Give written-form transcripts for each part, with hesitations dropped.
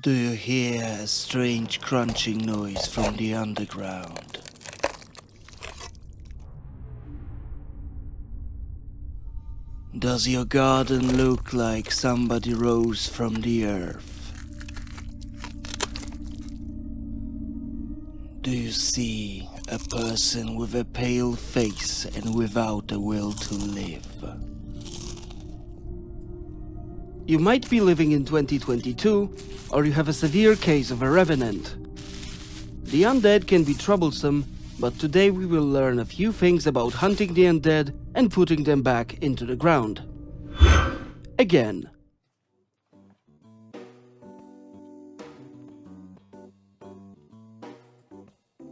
Do you hear a strange crunching noise from the underground? Does your garden look like somebody rose from the earth? Do you see a person with a pale face and without a will to live? You might be living in 2022, or you have a severe case of a revenant. The undead can be troublesome, but today we will learn a few things about hunting the undead and putting them back into the ground. Again.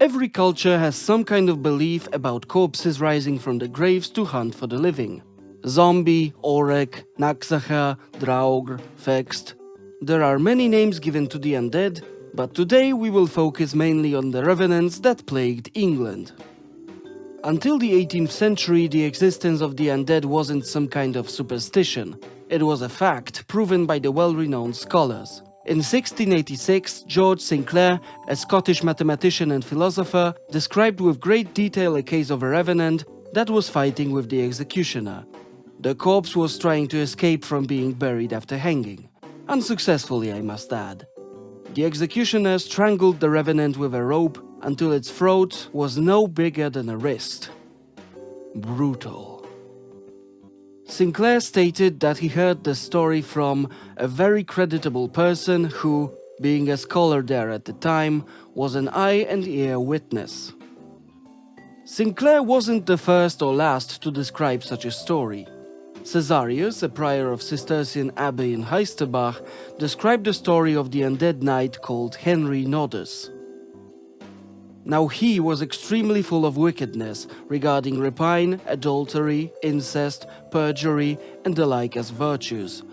Every culture has some kind of belief about corpses rising from the graves to hunt for the living. Zombie, Orek, Naxacha, Draugr, Fext. There are many names given to the undead, but today we will focus mainly on the revenants that plagued England. Until the 18th century, the existence of the undead wasn't some kind of superstition. It was a fact proven by the well-renowned scholars. In 1686, George Sinclair, a Scottish mathematician and philosopher, described with great detail a case of a revenant that was fighting with the executioner. The corpse was trying to escape from being buried after hanging. Unsuccessfully, I must add. The executioner strangled the revenant with a rope until its throat was no bigger than a wrist. Brutal. Sinclair stated that he heard the story from a very creditable person who, being a scholar there at the time, was an eye and ear witness. Sinclair wasn't the first or last to describe such a story. Caesarius, a prior of Cistercian Abbey in Heisterbach, described the story of the undead knight called Henry Nodus. Now he was extremely full of wickedness regarding rapine, adultery, incest, perjury, and the like as virtues.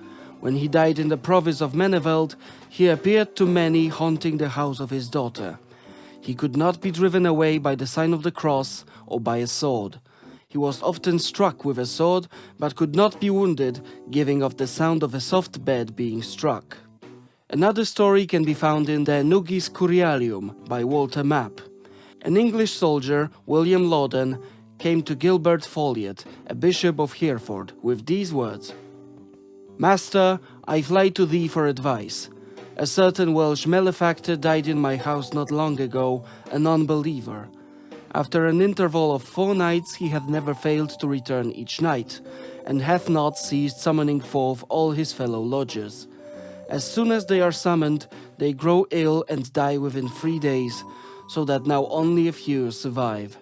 When he died in the province of Meneveld, he appeared to many haunting the house of his daughter. He could not be driven away by the sign of the cross or by a sword. He was often struck with a sword, but could not be wounded, giving off the sound of a soft bed being struck. Another story can be found in the Nugis Curialium by Walter Mapp. An English soldier, William Loudon, came to Gilbert Folliot, a bishop of Hereford, with these words: "Master, I fly to thee for advice. A certain Welsh malefactor died in my house not long ago, an unbeliever. After an interval of 4 nights he hath never failed to return each night, and hath not ceased summoning forth all his fellow lodgers. As soon as they are summoned, they grow ill and die within 3 days, so that now only a few survive.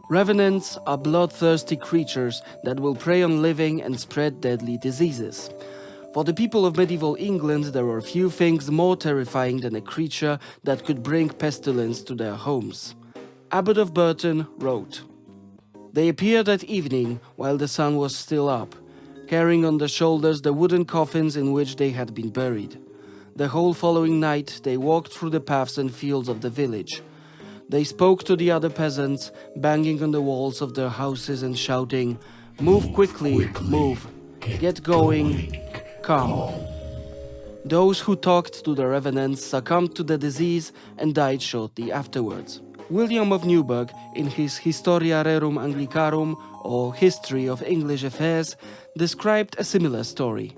Revenants are bloodthirsty creatures that will prey on living and spread deadly diseases. For the people of medieval England, there were few things more terrifying than a creature that could bring pestilence to their homes." Abbot of Burton wrote, "They appeared at evening while the sun was still up, carrying on their shoulders the wooden coffins in which they had been buried. The whole following night they walked through the paths and fields of the village. They spoke to the other peasants, banging on the walls of their houses and shouting, 'Move quickly, move, get going, come.' Those who talked to the revenants succumbed to the disease and died shortly afterwards." William of Newburgh, in his Historia Rerum Anglicarum, or History of English Affairs, described a similar story.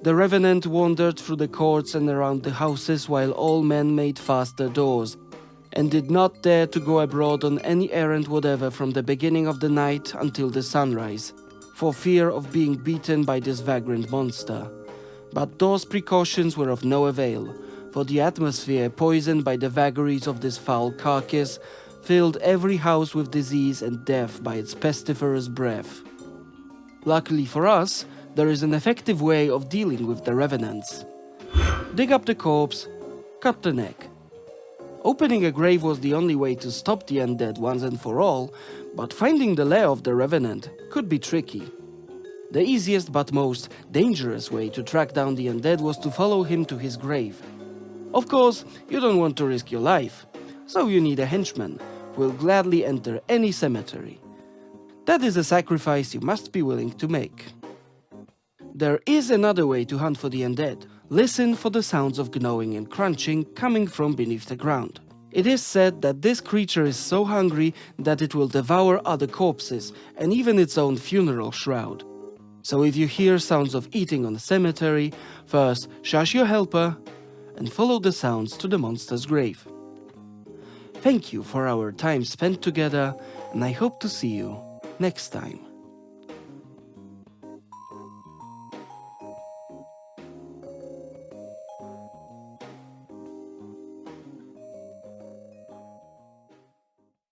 "The revenant wandered through the courts and around the houses while all men made fast their doors, and did not dare to go abroad on any errand whatever from the beginning of the night until the sunrise, for fear of being beaten by this vagrant monster. But those precautions were of no avail, for the atmosphere, poisoned by the vagaries of this foul carcass, filled every house with disease and death by its pestiferous breath. Luckily for us, there is an effective way of dealing with the revenants. Dig up the corpse, cut the neck. Opening a grave was the only way to stop the undead once and for all, but finding the lair of the revenant could be tricky. The easiest but most dangerous way to track down the undead was to follow him to his grave. Of course, you don't want to risk your life, so you need a henchman who will gladly enter any cemetery. That is a sacrifice you must be willing to make. There is another way to hunt for the undead. Listen for the sounds of gnawing and crunching coming from beneath the ground. It is said that this creature is so hungry that it will devour other corpses and even its own funeral shroud. So if you hear sounds of eating on the cemetery, first shush your helper and follow the sounds to the monster's grave. Thank you for our time spent together, and I hope to see you next time.